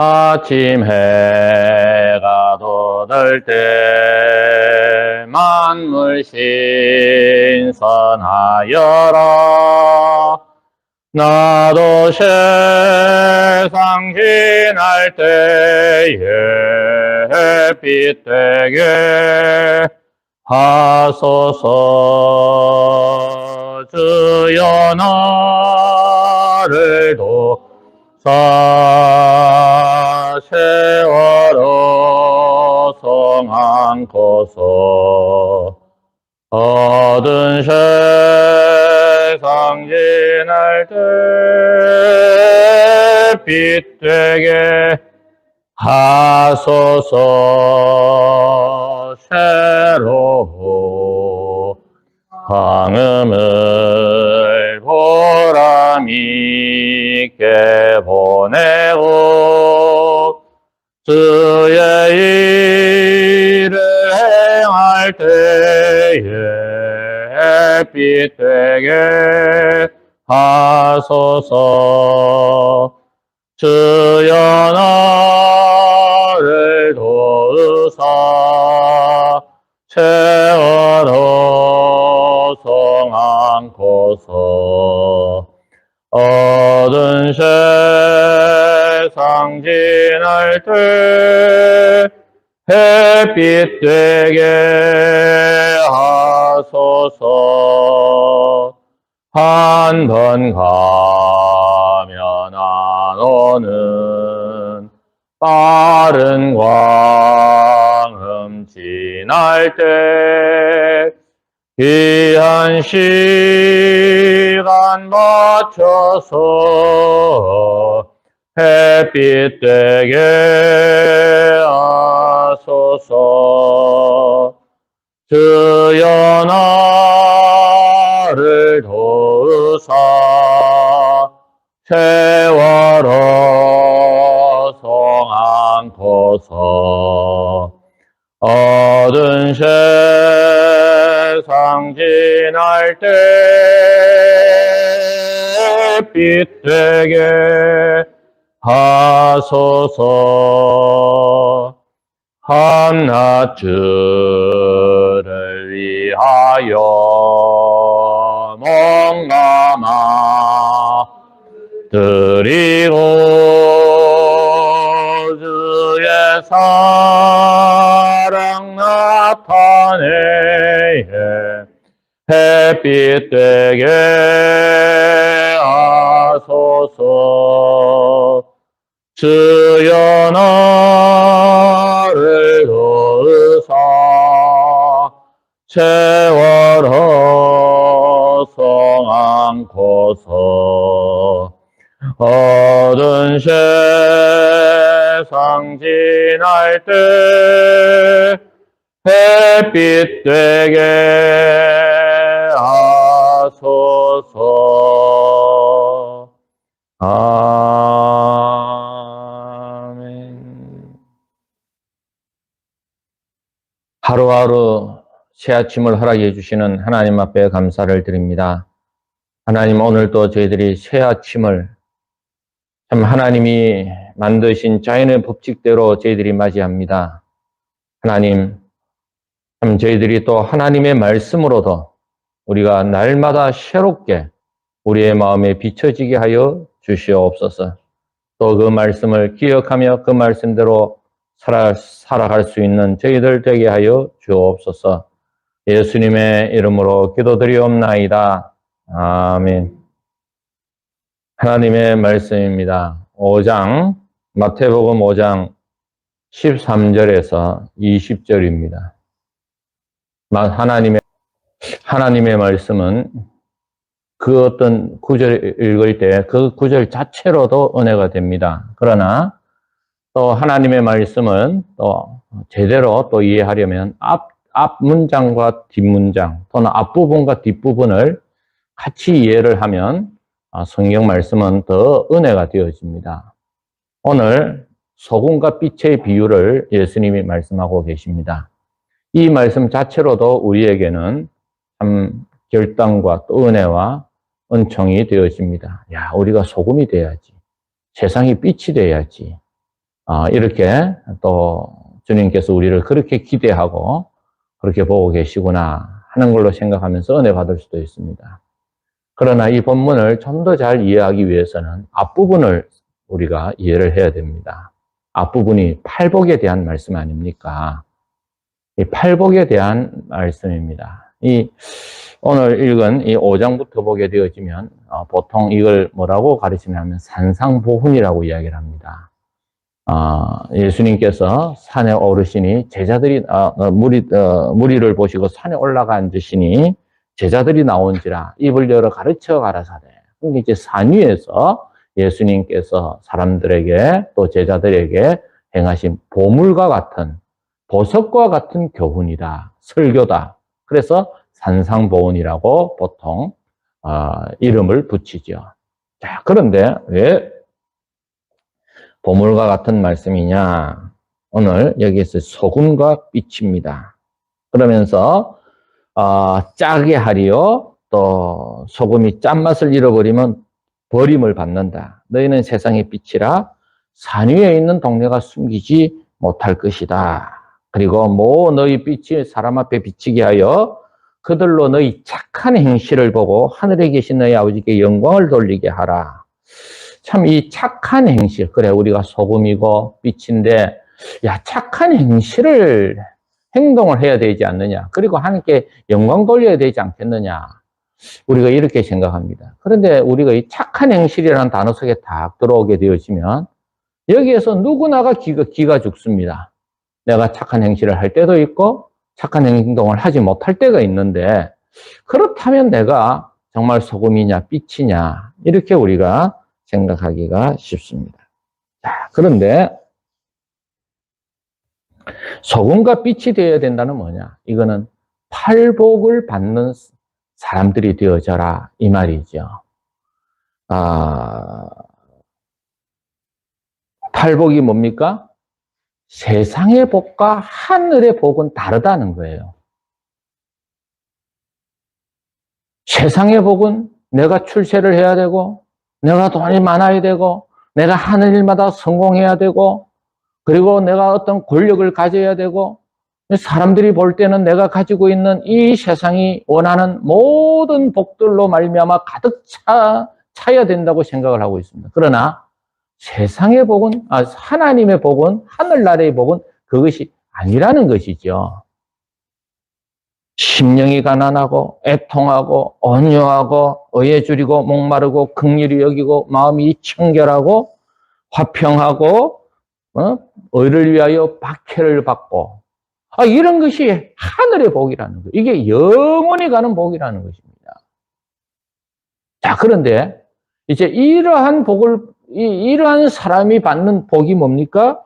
아침 해가 돋을 때 만물 신선하여라. 나도 세상 지날 때에 햇빛 되게 하소서. 주여 나를 도사 세월호 성안고서 어두운 세상 지날 때 빛 되게 하소서. 새로 방음을 보람 있게 보내고 주의 일을 행할 때에 빛 되게 하소서. 주여 나를 도우사 세월호 성안고서 어두운 세상 지날 때 햇빛 되게 하소서. 한 번 가면 안 오는 빠른 광음 지날 때 귀한 시간 맞춰서 햇빛 되게 하소서. 주여 나를 도우사 세월호 성안고서 어두운 세상 지날 때 빛 되게 하소서. 한낱 주를 위하여 목남아 드리고 주의 사랑 나타내 햇빛 되게 하소서. 주여 나를 도우사 세월호 성안고서 어두운 세상 지날 때 햇빛 되게 하소서. 아멘. 하루하루 새 아침을 허락해 주시는 하나님 앞에 감사를 드립니다. 하나님, 오늘도 저희들이 새 아침을 참 하나님이 만드신 자연의 법칙대로 저희들이 맞이합니다. 하나님, 참 저희들이 또 하나님의 말씀으로도 우리가 날마다 새롭게 우리의 마음에 비춰지게 하여 주시옵소서. 또 그 말씀을 기억하며 그 말씀대로 살아갈 수 있는 저희들 되게 하여 주옵소서. 예수님의 이름으로 기도드리옵나이다. 아멘. 하나님의 말씀입니다. 5장, 마태복음 5장 13절에서 20절입니다. 하나님의 말씀은 그 어떤 구절을 읽을 때 그 구절 자체로도 은혜가 됩니다. 그러나 또 하나님의 말씀은 또 제대로 또 이해하려면 앞 문장과 뒷문장 또는 앞부분과 뒷부분을 같이 이해를 하면 성경 말씀은 더 은혜가 되어집니다. 오늘 소금과 빛의 비유를 예수님이 말씀하고 계십니다. 이 말씀 자체로도 우리에게는 참 결단과 또 은혜와 은총이 되어집니다. 야, 우리가 소금이 돼야지. 세상이 빛이 돼야지. 이렇게 또 주님께서 우리를 그렇게 기대하고 그렇게 보고 계시구나 하는 걸로 생각하면서 은혜 받을 수도 있습니다. 그러나 이 본문을 좀 더 잘 이해하기 위해서는 앞부분을 우리가 이해를 해야 됩니다. 앞부분이 팔복에 대한 말씀 아닙니까? 이 팔복에 대한 말씀입니다. 오늘 읽은 이 5장부터 보게 되어지면 보통 이걸 뭐라고 가르치냐면 산상보훈이라고 이야기를 합니다. 예수님께서 산에 오르시니 제자들이 무리를 보시고 산에 올라가 앉으시니 제자들이 나온지라 입을 열어 가르쳐 가라사대. 이제 산 위에서 예수님께서 사람들에게 또 제자들에게 행하신 보물과 같은 보석과 같은 교훈이다, 설교다. 그래서 산상보훈이라고 보통 이름을 붙이죠. 자, 그런데 왜 보물과 같은 말씀이냐? 오늘 여기에서 소금과 빛입니다. 그러면서 짜게 하리요. 또 소금이 짠맛을 잃어버리면 버림을 받는다. 너희는 세상의 빛이라 산 위에 있는 동네가 숨기지 못할 것이다. 그리고 너희 빛이 사람 앞에 비치게 하여 그들로 너희 착한 행실을 보고 하늘에 계신 너희 아버지께 영광을 돌리게 하라. 참 이 착한 행실, 그래 우리가 소금이고 빛인데 착한 행동을 해야 되지 않느냐. 그리고 하나님께 영광 돌려야 되지 않겠느냐. 우리가 이렇게 생각합니다. 그런데 우리가 이 착한 행실이라는 단어 속에 딱 들어오게 되어지면 여기에서 누구나가 기가 죽습니다. 내가 착한 행실을 할 때도 있고 착한 행동을 하지 못할 때가 있는데 그렇다면 내가 정말 소금이냐 빛이냐 이렇게 우리가 생각하기가 쉽습니다. 자, 그런데 소금과 빛이 되어야 된다는 뭐냐? 이거는 팔복을 받는 사람들이 되어져라 이 말이죠. 팔복이 뭡니까? 세상의 복과 하늘의 복은 다르다는 거예요. 세상의 복은 내가 출세를 해야 되고 내가 돈이 많아야 되고 내가 하는 일마다 성공해야 되고 그리고 내가 어떤 권력을 가져야 되고 사람들이 볼 때는 내가 가지고 있는 이 세상이 원하는 모든 복들로 말미암아 가득 차야 된다고 생각을 하고 있습니다. 그러나 세상의 복은, 하나님의 복은, 하늘나라의 복은 그것이 아니라는 것이죠. 심령이 가난하고 애통하고 온유하고 의에 줄이고 목마르고 긍휼히 여기고 마음이 청결하고 화평하고 의를 위하여 박해를 받고 이런 것이 하늘의 복이라는 거예요. 이게 영원히 가는 복이라는 것입니다. 자, 그런데 이제 이러한 사람이 받는 복이 뭡니까?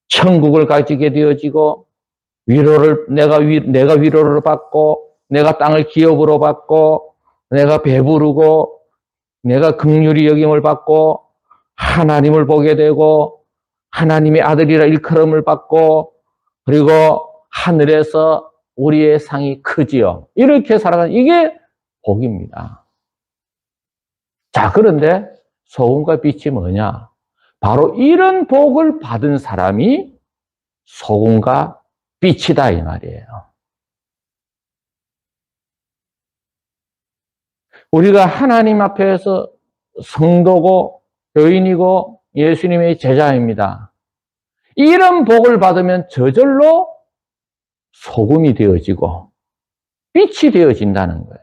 천국을 가지게 되어지고 내가 위로를 받고 내가 땅을 기업으로 받고 내가 배부르고 내가 긍휼히 여김을 받고 하나님을 보게 되고 하나님의 아들이라 일컬음을 받고 그리고 하늘에서 우리의 상이 크지요. 이렇게 살아가는 이게 복입니다. 자, 그런데 소금과 빛이 뭐냐? 바로 이런 복을 받은 사람이 소금과 빛이다 이 말이에요. 우리가 하나님 앞에서 성도고 교인이고 예수님의 제자입니다. 이런 복을 받으면 저절로 소금이 되어지고 빛이 되어진다는 거예요.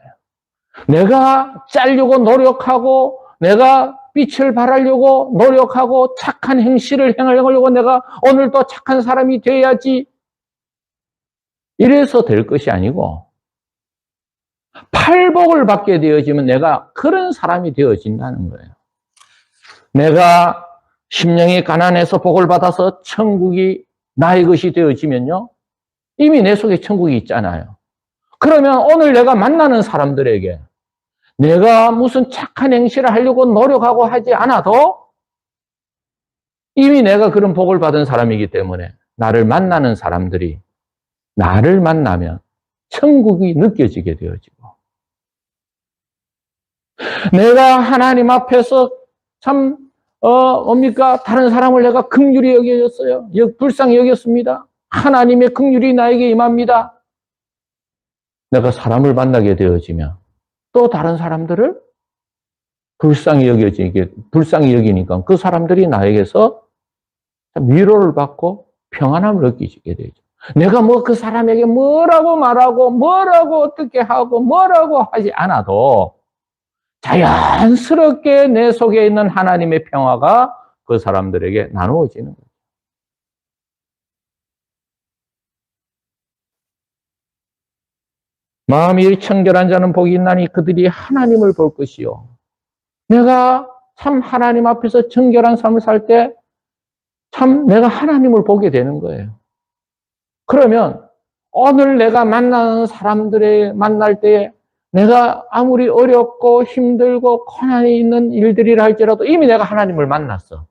내가 짜려고 노력하고 내가 빛을 발하려고 노력하고 착한 행실을 행하려고 내가 오늘도 착한 사람이 돼야지 이래서 될 것이 아니고 팔복을 받게 되어지면 내가 그런 사람이 되어진다는 거예요. 내가 심령이 가난해서 복을 받아서 천국이 나의 것이 되어지면요. 이미 내 속에 천국이 있잖아요. 그러면 오늘 내가 만나는 사람들에게 내가 무슨 착한 행실을 하려고 노력하고 하지 않아도 이미 내가 그런 복을 받은 사람이기 때문에 나를 만나는 사람들이 나를 만나면 천국이 느껴지게 되어지고 내가 하나님 앞에서 참 뭡니까? 다른 사람을 내가 긍휼히 여겨졌어요. 불쌍히 여겼습니다. 하나님의 긍휼이 나에게 임합니다. 내가 사람을 만나게 되어지면 또 다른 사람들을 불쌍히 여기니까 그 사람들이 나에게서 위로를 받고 평안함을 느끼게 되죠. 내가 뭐 그 사람에게 뭐라고 말하고 뭐라고 어떻게 하고 뭐라고 하지 않아도 자연스럽게 내 속에 있는 하나님의 평화가 그 사람들에게 나누어지는 거예요. 마음이 청결한 자는 복이 있나니 그들이 하나님을 볼 것이요. 내가 참 하나님 앞에서 청결한 삶을 살 때 참 내가 하나님을 보게 되는 거예요. 그러면 오늘 내가 만나는 사람들을 만날 때에 내가 아무리 어렵고 힘들고 고난이 있는 일들이라 할지라도 이미 내가 하나님을 만났어.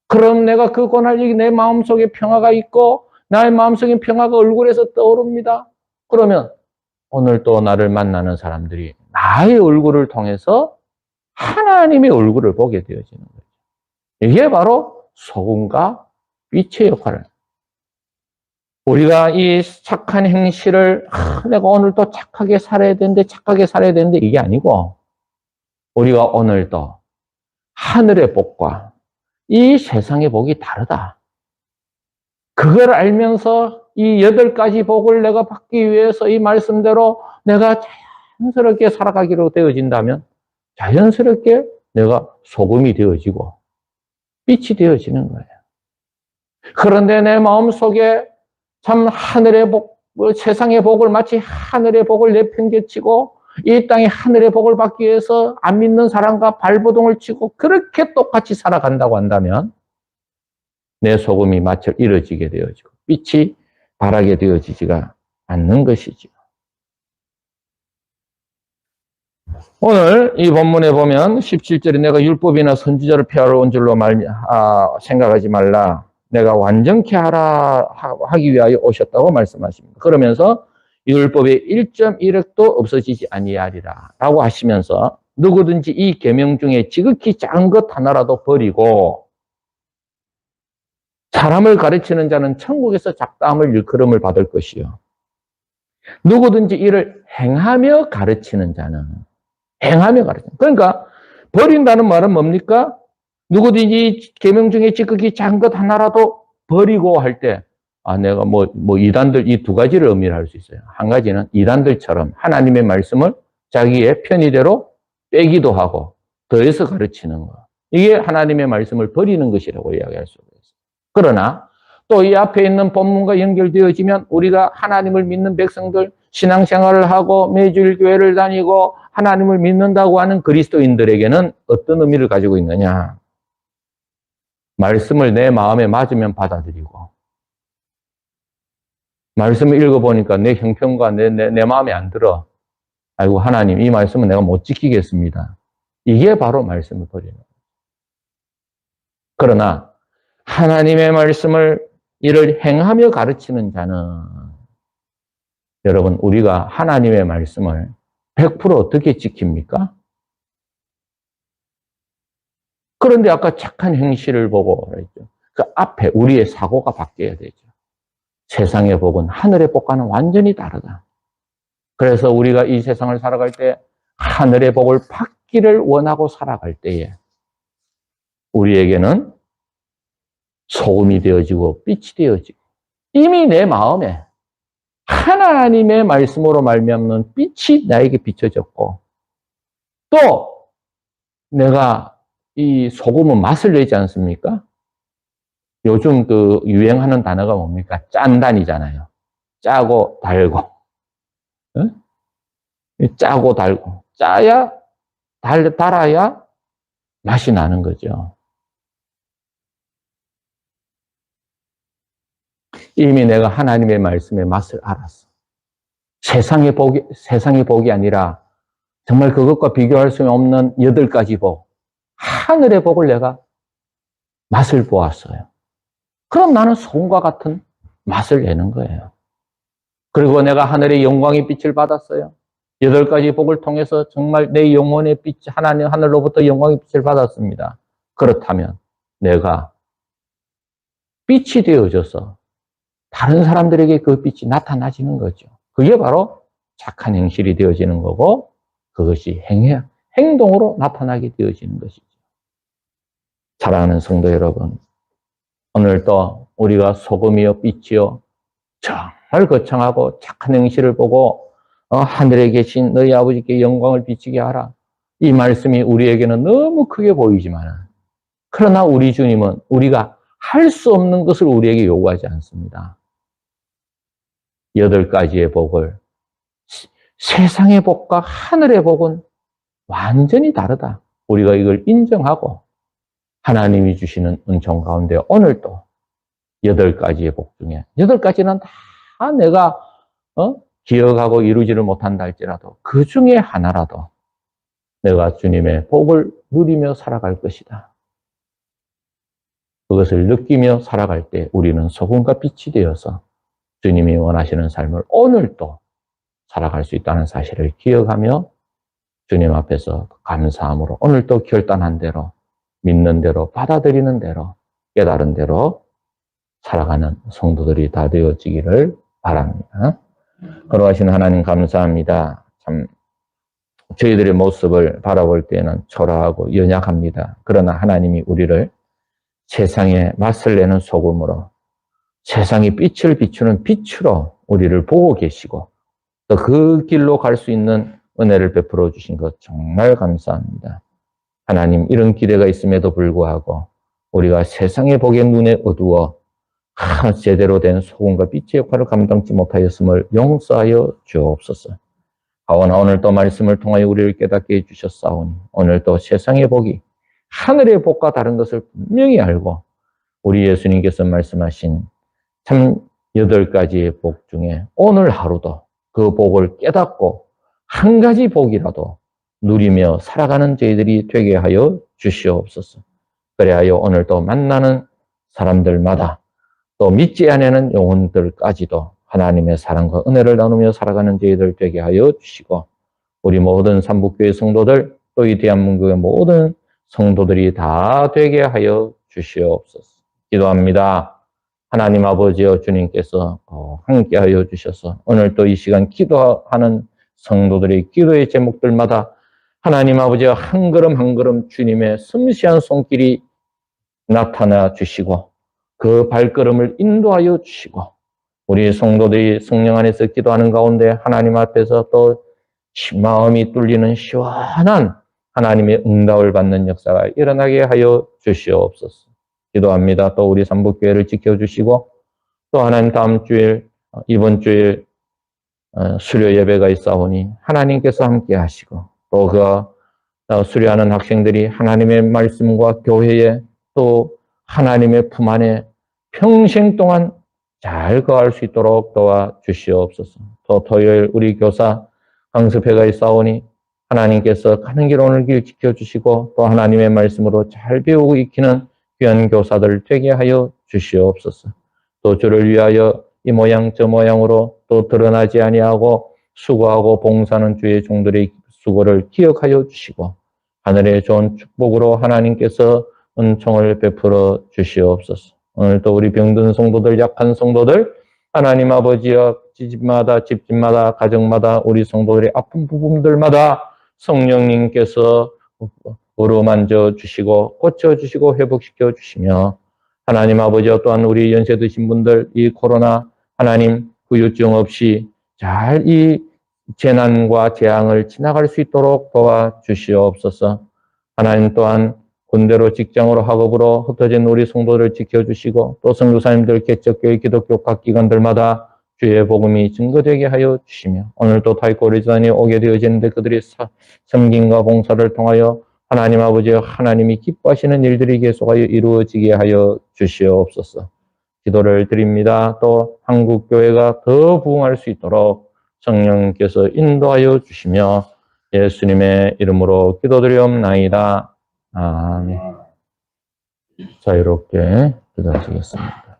그럼 내가 그 고난이 내 마음속에 평화가 있고 나의 마음속에 평화가 얼굴에서 떠오릅니다. 그러면 오늘 또 나를 만나는 사람들이 나의 얼굴을 통해서 하나님의 얼굴을 보게 되어지는 거죠. 이게 바로 소금과 빛의 역할을. 우리가 이 착한 행실을 내가 오늘 또 착하게 살아야 되는데 이게 아니고 우리가 오늘 또 하늘의 복과 이 세상의 복이 다르다. 그걸 알면서 이 8가지 복을 내가 받기 위해서 이 말씀대로 내가 자연스럽게 살아가기로 되어진다면 자연스럽게 내가 소금이 되어지고 빛이 되어지는 거예요. 그런데 내 마음속에 참 하늘의 복, 세상의 복을 마치 하늘의 복을 내팽개치고 이 땅에 하늘의 복을 받기 위해서 안 믿는 사람과 발버둥을 치고 그렇게 똑같이 살아간다고 한다면 내 소금이 마치 잃어지게 되어지고 빛이 바라게 되어지지가 않는 것이죠. 오늘 이 본문에 보면 17절에 내가 율법이나 선지자를 폐하러 온 줄로 생각하지 말라. 내가 완전케 하기 위하여 오셨다고 말씀하십니다. 그러면서 율법의 1.1획도 없어지지 아니하리라 라고 하시면서 누구든지 이 계명 중에 지극히 작은 것 하나라도 버리고 사람을 가르치는 자는 천국에서 작다함을 일컬음을 받을 것이요. 누구든지 이를 행하며 가르치는 자는 그러니까 버린다는 말은 뭡니까? 누구든지 계명 중에 지극히 작은 것 하나라도 버리고 할 때 내가 이단들 이 2가지를 의미를 할 수 있어요. 한 가지는 이단들처럼 하나님의 말씀을 자기의 편의대로 빼기도 하고 더해서 가르치는 것. 이게 하나님의 말씀을 버리는 것이라고 이야기할 수가 있어요. 그러나 또 이 앞에 있는 본문과 연결되어지면 우리가 하나님을 믿는 백성들 신앙생활을 하고 매주일 교회를 다니고 하나님을 믿는다고 하는 그리스도인들에게는 어떤 의미를 가지고 있느냐. 말씀을 내 마음에 맞으면 받아들이고 말씀을 읽어보니까 내 형편과 내 마음에 안 들어. 아이고 하나님 이 말씀은 내가 못 지키겠습니다. 이게 바로 말씀을 버리는 거예요. 그러나 하나님의 말씀을 이를 행하며 가르치는 자는 여러분 우리가 하나님의 말씀을 100% 어떻게 지킵니까? 그런데 아까 착한 행실을 보고 그랬죠. 그 앞에 우리의 사고가 바뀌어야 되죠. 세상의 복은 하늘의 복과는 완전히 다르다. 그래서 우리가 이 세상을 살아갈 때 하늘의 복을 받기를 원하고 살아갈 때에 우리에게는 소금이 되어지고 빛이 되어지고 이미 내 마음에 하나님의 말씀으로 말미암는 빛이 나에게 비춰졌고 또 내가 이 소금은 맛을 내지 않습니까? 요즘 그 유행하는 단어가 뭡니까? 짠단이잖아요. 짜고 달고. 응? 짜고 달고. 짜야 달아야 맛이 나는 거죠. 이미 내가 하나님의 말씀의 맛을 알았어. 세상의 복이 아니라 정말 그것과 비교할 수 없는 8가지 복, 하늘의 복을 내가 맛을 보았어요. 그럼 나는 소금과 같은 맛을 내는 거예요. 그리고 내가 하늘의 영광의 빛을 받았어요. 8가지 복을 통해서 정말 내 영혼의 빛, 하나님 하늘로부터 영광의 빛을 받았습니다. 그렇다면 내가 빛이 되어져서 다른 사람들에게 그 빛이 나타나지는 거죠. 그게 바로 착한 행실이 되어지는 거고 그것이 행동으로 나타나게 되어지는 것이죠. 사랑하는 성도 여러분, 오늘도 우리가 소금이요 빛이요 정말 거창하고 착한 행실을 보고 하늘에 계신 너희 아버지께 영광을 비치게 하라. 이 말씀이 우리에게는 너무 크게 보이지만 그러나 우리 주님은 우리가 할 수 없는 것을 우리에게 요구하지 않습니다. 8가지의 복을 세상의 복과 하늘의 복은 완전히 다르다. 우리가 이걸 인정하고 하나님이 주시는 은총 가운데 오늘도 8가지의 복 중에 8가지는 다 내가 기억하고 이루지를 못한다 할지라도 그 중에 하나라도 내가 주님의 복을 누리며 살아갈 것이다. 그것을 느끼며 살아갈 때 우리는 소금과 빛이 되어서 주님이 원하시는 삶을 오늘도 살아갈 수 있다는 사실을 기억하며 주님 앞에서 감사함으로 오늘도 결단한 대로 믿는 대로 받아들이는 대로 깨달은 대로 살아가는 성도들이 다 되어지기를 바랍니다. 걸어가신 하나님 감사합니다. 참 저희들의 모습을 바라볼 때는 초라하고 연약합니다. 그러나 하나님이 우리를 세상에 맛을 내는 소금으로 세상에 빛을 비추는 빛으로 우리를 보고 계시고 또 그 길로 갈 수 있는 은혜를 베풀어 주신 것 정말 감사합니다. 하나님 이런 기대가 있음에도 불구하고 우리가 세상의 복의 눈에 어두워 제대로 된 소금과 빛의 역할을 감당치 못하였음을 용서하여 주옵소서. 하오나 오늘도 말씀을 통하여 우리를 깨닫게 해주셨사오니 오늘도 세상의 복이 하늘의 복과 다른 것을 분명히 알고 우리 예수님께서 말씀하신 참 8가지의 복 중에 오늘 하루도 그 복을 깨닫고 한 가지 복이라도 누리며 살아가는 저희들이 되게 하여 주시옵소서. 그래하여 오늘도 만나는 사람들마다 또 믿지 않는 영혼들까지도 하나님의 사랑과 은혜를 나누며 살아가는 저희들 되게 하여 주시고 우리 모든 삼북교회 성도들 또 이 대한민국의 모든 성도들이 다 되게 하여 주시옵소서. 기도합니다. 하나님 아버지여 주님께서 함께 하여 주셔서 오늘 또 이 시간 기도하는 성도들의 기도의 제목들마다 하나님 아버지여 한 걸음 한 걸음 주님의 섬세한 손길이 나타나 주시고 그 발걸음을 인도하여 주시고 우리 성도들이 성령 안에서 기도하는 가운데 하나님 앞에서 또 마음이 뚫리는 시원한 하나님의 응답을 받는 역사가 일어나게 하여 주시옵소서. 기도합니다. 또 우리 삼북교회를 지켜주시고 또 하나님 다음 주일 이번 주일 수료 예배가 있사오니 하나님께서 함께 하시고 또 그 수료하는 학생들이 하나님의 말씀과 교회에 또 하나님의 품 안에 평생 동안 잘 거할 수 있도록 도와주시옵소서. 또 토요일 우리 교사 강습회가 있사오니 하나님께서 가는 길 오늘 길 지켜주시고 또 하나님의 말씀으로 잘 배우고 익히는 귀한 교사들 되게 하여 주시옵소서. 또 주를 위하여 이 모양 저 모양으로 또 드러나지 아니하고 수고하고 봉사하는 주의 종들의 수고를 기억하여 주시고 하늘의 좋은 축복으로 하나님께서 은총을 베풀어 주시옵소서. 오늘도 우리 병든 성도들, 약한 성도들, 하나님 아버지여 집집마다 가정마다 우리 성도들의 아픈 부분들마다 성령님께서 어루만져 주시고 고쳐주시고 회복시켜 주시며 하나님 아버지여 또한 우리 연세 드신 분들 이 코로나 하나님 후유증 없이 잘 이 재난과 재앙을 지나갈 수 있도록 도와주시옵소서. 하나님 또한 군대로 직장으로 학업으로 흩어진 우리 성도를 지켜주시고 또 선교사님들 개척교회 기독교 각 기관들마다 주의 복음이 증거되게 하여 주시며 오늘도 타이코 오리지널이 오게 되어지는데 그들의 섬김과 봉사를 통하여 하나님 아버지여 하나님이 기뻐하시는 일들이 계속하여 이루어지게 하여 주시옵소서. 기도를 드립니다. 또 한국교회가 더 부흥할 수 있도록 성령께서 인도하여 주시며 예수님의 이름으로 기도드리옵나이다. 아멘. 자유롭게 기도하시겠습니다.